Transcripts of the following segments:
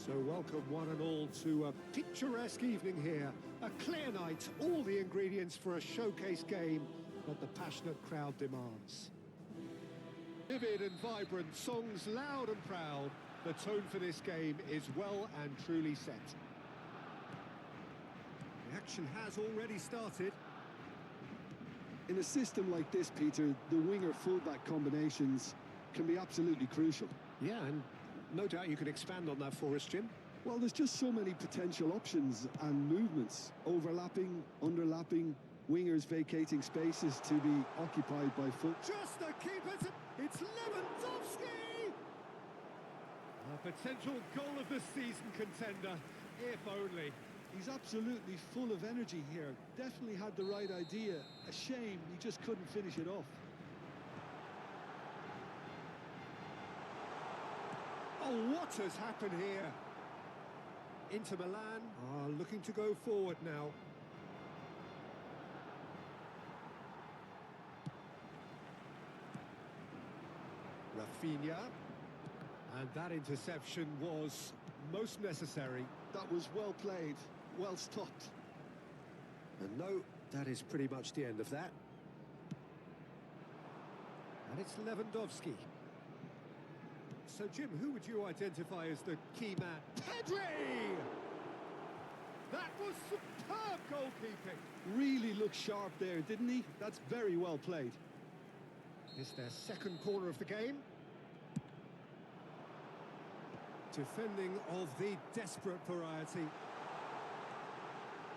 So welcome one and all to a picturesque evening here. A clear night, all the ingredients for a showcase game that the passionate crowd demands. Vivid and vibrant, songs loud and proud. The tone for this game is well and truly set. The action has already started. In a system like this, Peter, the winger-fullback combinations can be absolutely crucial. Yeah, and no doubt you could expand on that for us, Jim. Well, there's just so many potential options and movements. Overlapping, underlapping, wingers vacating spaces to be occupied by foot. Just the keeper to... It's Lewandowski! A potential goal of the season contender, if only. He's absolutely full of energy here. Definitely had the right idea. A shame he just couldn't finish it off. Oh, what has happened here? Inter Milan are looking to go forward now. Rafinha. And that interception was most necessary. That was well played, well stopped. And no, that is pretty much the end of that. And it's Lewandowski. So, Jim, who would you identify as the key man? Pedri! That was superb goalkeeping. Really looked sharp there, didn't he? That's very well played. It's their second corner of the game. Defending of the desperate variety.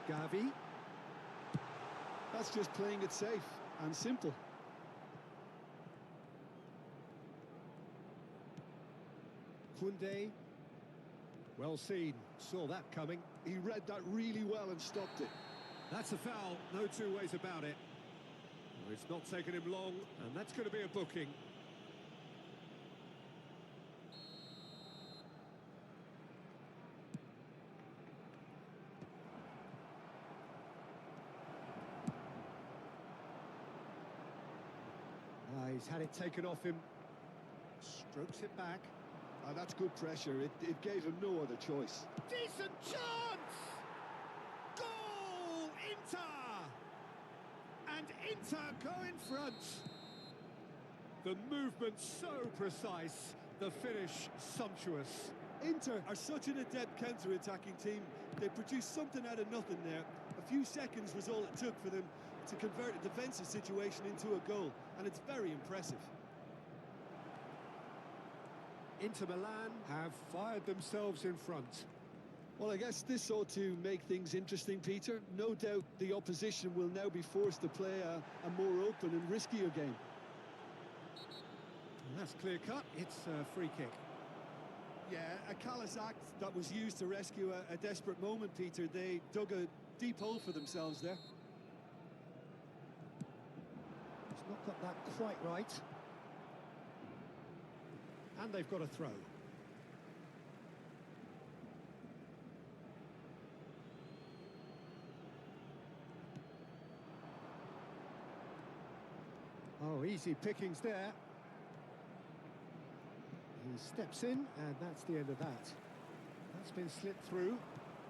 Gavi. That's just playing it safe and simple. Kunde. Well seen. Saw that coming. He read that really well and stopped it. That's a foul. No two ways about it. Well, it's not taken him long, and that's going to be a booking. He's had it taken off him. Strokes it back. That's good pressure. It gave him no other choice. Decent chance! Goal! Inter! And Inter go in front. The movement so precise, the finish sumptuous. Inter are such an adept counter-attacking team. They produced something out of nothing there. A few seconds was all it took for them to convert a defensive situation into a goal, and it's very impressive. Inter Milan have fired themselves in front. Well, I guess this ought to make things interesting, Peter. No doubt the opposition will now be forced to play a more open and riskier game. And that's clear-cut. It's a free kick. Yeah, a callous act that was used to rescue a desperate moment, Peter. They dug a deep hole for themselves there. He's not got that quite right. And they've got a throw. Oh, easy pickings there. He steps in, and that's the end of that. That's been slipped through.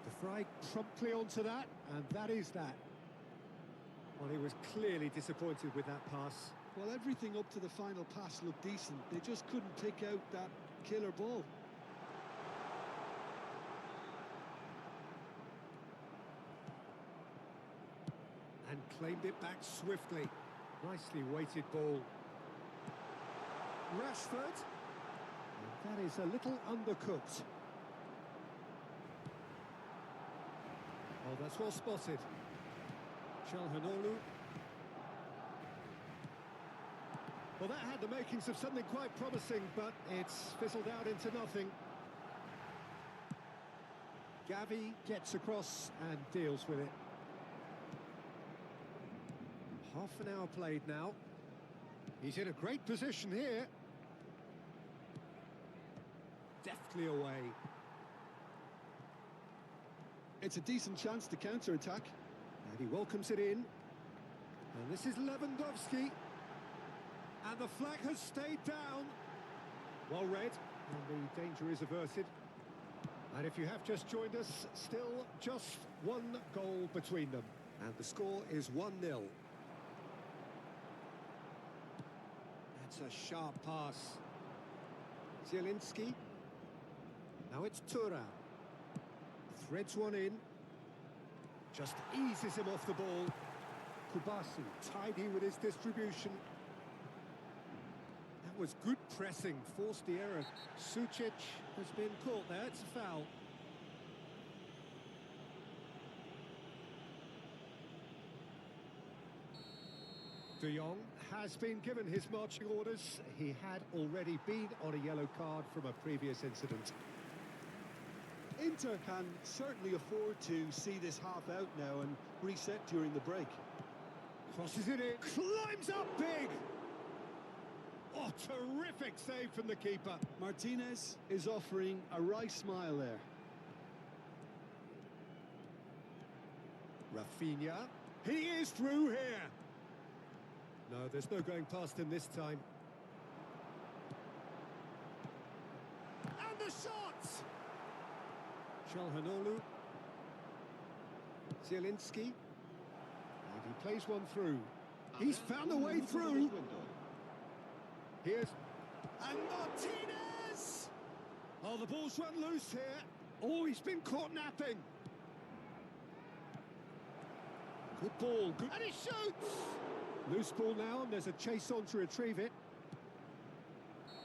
De Vrij promptly onto that, and that is that. Well, he was clearly disappointed with that pass. Well, everything up to the final pass looked decent. They just couldn't pick out that killer ball. And claimed it back swiftly. Nicely weighted ball. Rashford. And that is a little undercooked. Oh, that's well spotted. Çalhanoğlu. Well, that had the makings of something quite promising, but it's fizzled out into nothing. Gavi gets across and deals with it. Half an hour played now. He's in a great position here. Deftly away. It's a decent chance to counter-attack. And he welcomes it in. And this is Lewandowski. And the flag has stayed down. Well read, and the danger is averted. And if you have just joined us, still just one goal between them. And the score is 1-0. That's a sharp pass. Zielinski. Now it's Thuram. Threads one in. Just eases him off the ball. Kubasi, tidy with his distribution. That was good pressing, forced the error. Sucic has been caught there, it's a foul. De Jong has been given his marching orders. He had already been on a yellow card from a previous incident. Inter can certainly afford to see this half out now and reset during the break. Crosses it in, climbs up big! Oh, terrific save from the keeper. Martinez is offering a wry smile there. Rafinha, he is through here. No, there's no going past him this time. And the shots! Çalhanoğlu. Zielinski. And he plays one through. He's found a way through. Here's... And Martinez! Oh, the ball's run loose here. Oh, he's been caught napping. Good ball, good... And he shoots! Loose ball now, and there's a chase on to retrieve it.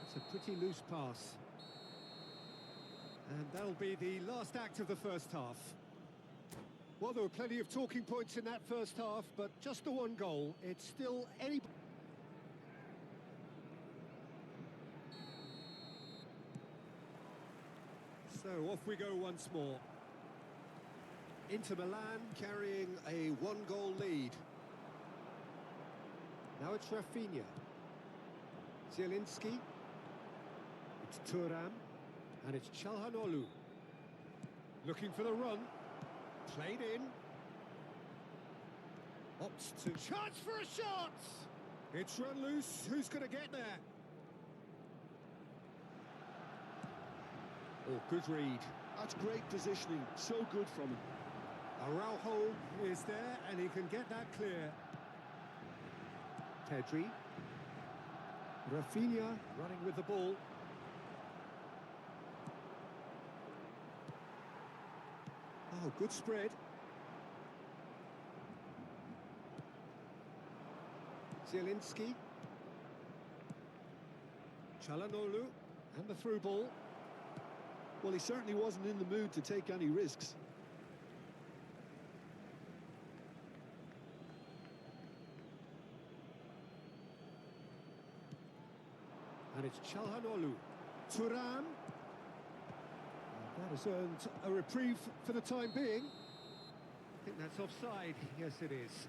It's a pretty loose pass. And that'll be the last act of the first half. Well, there were plenty of talking points in that first half, but just the one goal. It's still any... So off we go once more. Inter Milan carrying a one-goal lead. Now it's Rafinha. Zielinski. It's Thuram. And it's Çalhanoğlu. Looking for the run. Played in. Opts to... Chance for a shot! It's run loose. Who's going to get there? Oh, good read. That's great positioning. So good from him. Araujo is there, and he can get that clear. Pedri. Rafinha running with the ball. Oh, good spread. Zielinski. Çalhanoğlu. And the through ball. Well, he certainly wasn't in the mood to take any risks. And it's Çalhanoğlu. Thuram. That has earned a reprieve for the time being. I think that's offside. Yes, it is.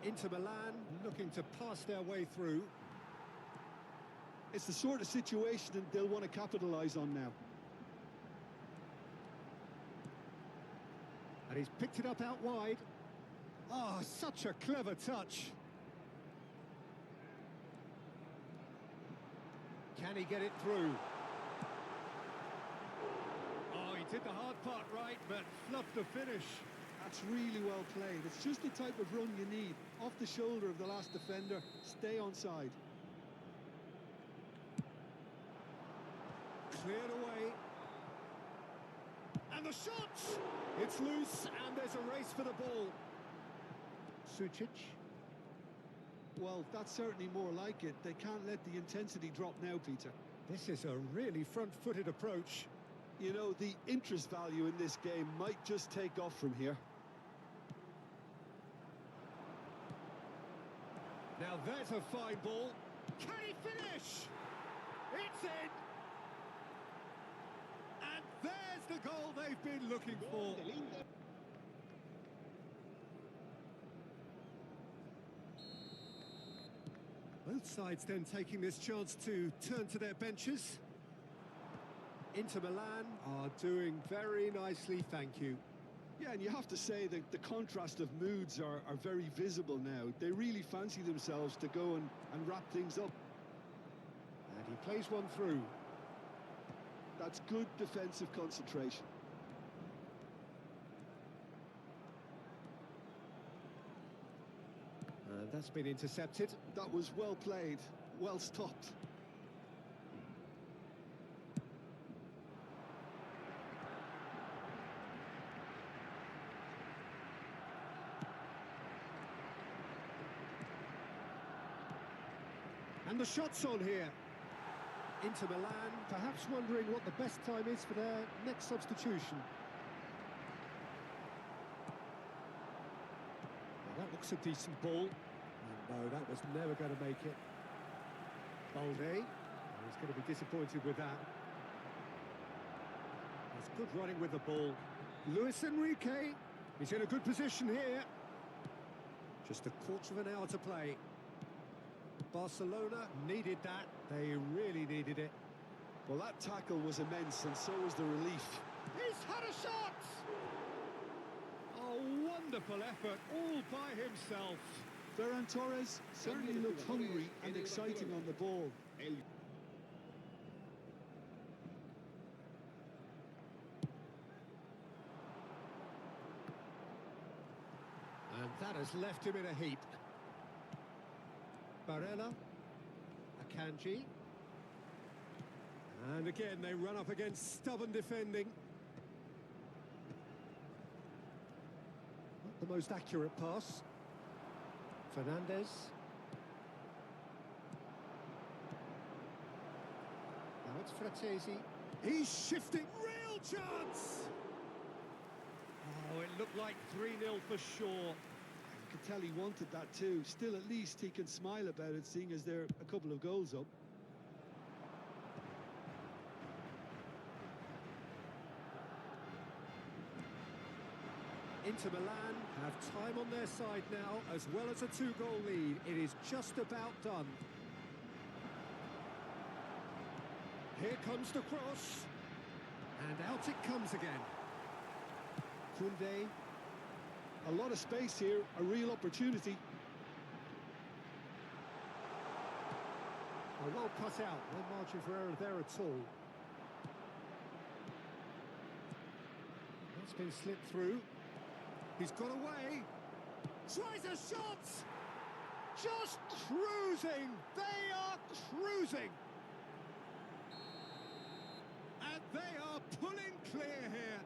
Inter Milan looking to pass their way through. It's the sort of situation that they'll want to capitalise on now. And he's picked it up out wide. Oh, such a clever touch. Can he get it through? Oh, he did the hard part right, but fluffed the finish. That's really well played. It's just the type of run you need. Off the shoulder of the last defender, stay onside. Cleared away. And the shot! It's loose, and there's a race for the ball. Sucic. Well, that's certainly more like it. They can't let the intensity drop now, Peter. This is a really front-footed approach. You know, the interest value in this game might just take off from here. Now there's a fine ball. Can he finish? It's in! And there's the goal they've been looking for. Both sides then taking this chance to turn to their benches. Inter Milan are doing very nicely, thank you. Yeah, and you have to say that the contrast of moods are very visible now. They really fancy themselves to go and wrap things up. And he plays one through. That's good defensive concentration. And that's been intercepted. That was well played, well stopped. And the shot's on here. Inter Milan, perhaps wondering what the best time is for their next substitution. Well, that looks a decent ball. And no, that was never going to make it. Balde, he's going to be disappointed with that. That's good running with the ball. Luis Enrique, he's in a good position here. Just a quarter of an hour to play. Barcelona needed that. They really needed it. Well, that tackle was immense, and so was the relief. He's had a shot! A wonderful effort, all by himself. Ferran Torres certainly looked hungry and exciting on the ball. And that has left him in a heap. Barella, Akanji, and again they run up against stubborn defending. Not the most accurate pass. Fernandez. Now it's Fratesi. He's shifting. Real chance! Oh, it looked like 3-0 for sure. You could tell he wanted that too. Still, at least he can smile about it, seeing as they're a couple of goals up. Inter Milan have time on their side now, as well as a 2-goal lead. It is just about done. Here comes the cross. And out it comes again. Koundé. A lot of space here, a real opportunity. Oh, well cut out, no margin for error there at all. That's been slipped through. He's got away. Tries a shot! Just cruising! They are cruising! And they are pulling clear here.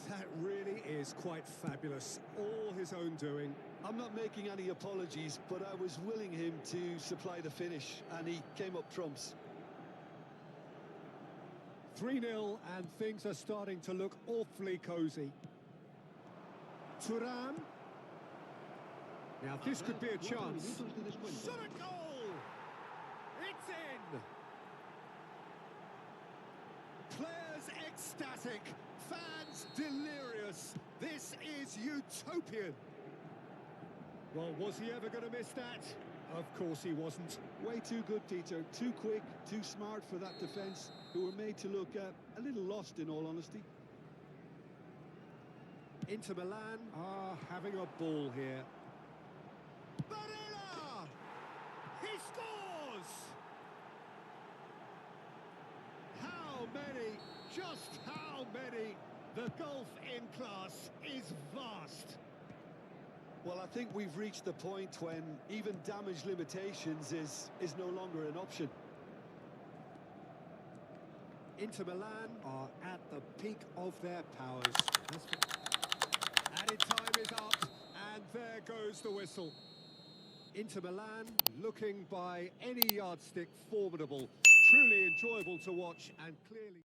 That really is quite fabulous. All his own doing. I'm not making any apologies, but I was willing him to supply the finish, and he came up trumps. 3-0, and things are starting to look awfully cosy. Thuram. Now this could be a chance. Shot a goal! It's in! Players ecstatic, fans delirious. This is utopian. Well, was he ever going to miss that? Of course he wasn't. Way too good, Peter. Too quick, too smart for that defence, who were made to look a little lost, in all honesty. Inter Milan are having a ball here. Barella! He scores! How many? Just how many? The gulf in class is vast. Well, I think we've reached the point when even damage limitations is no longer an option. Inter Milan are at the peak of their powers. Added time is up, and there goes the whistle. Inter Milan, looking by any yardstick formidable. Truly enjoyable to watch, and clearly...